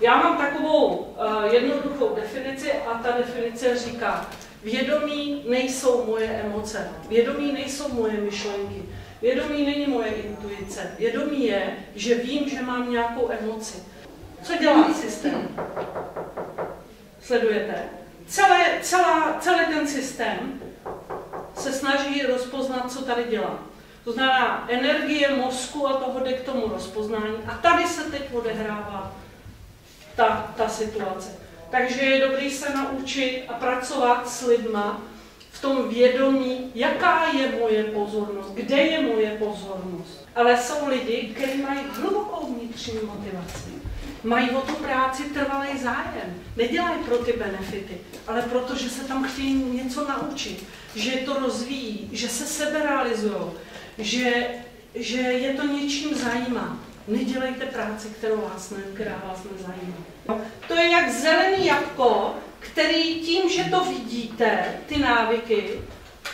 Já mám takovou jednoduchou definici a ta definice říká, vědomí nejsou moje emoce, vědomí nejsou moje myšlenky, vědomí není moje intuice, vědomí je, že vím, že mám nějakou emoci. Co dělá systém? Sledujete? Celý ten systém se snaží rozpoznat, co tady dělá. To znamená, energie mozku a toho jde k tomu rozpoznání. A tady se teď odehrává ta situace. Takže je dobré se naučit a pracovat s lidma v tom vědomí, jaká je moje pozornost, kde je moje pozornost. Ale jsou lidi, kteří mají hlubokou vnitřní motivaci. Mají o tu práci trvalý zájem. Nedělají pro ty benefity, ale proto, že se tam chtějí něco naučit, že to rozvíjí, že se seberealizují, že je to něčím zajímá. Nedělejte práci, která vás nezajímá. To je jak zelený jabko, který tím, že to vidíte, ty návyky,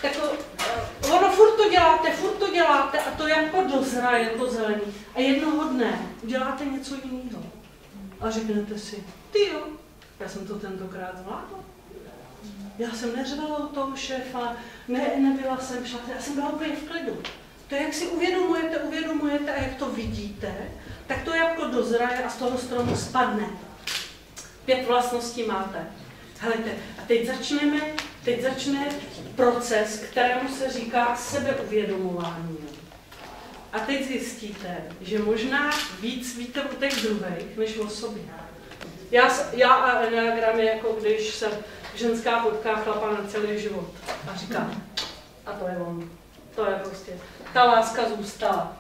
tak ono furt to děláte a to jabko dozraje, to zelený. A jednoho dne uděláte něco jiného. A řeknete si, ty jo, já jsem to tentokrát zvládla. Já jsem neřvala u toho šéfa, nebyla jsem šla, já jsem byla úplně v klidu. To, jak si uvědomujete a jak to vidíte, tak to jabko dozraje a z toho stromu spadne. 5 vlastností máte. Helejte, a teď začne proces, kterému se říká sebeuvědomování. A teď zjistíte, že možná víc víte o těch druhých, než o sobě. Já a enneagram je jako když se ženská potká chlapa na celý život a říká, a to je on. To je prostě, ta láska zůstala.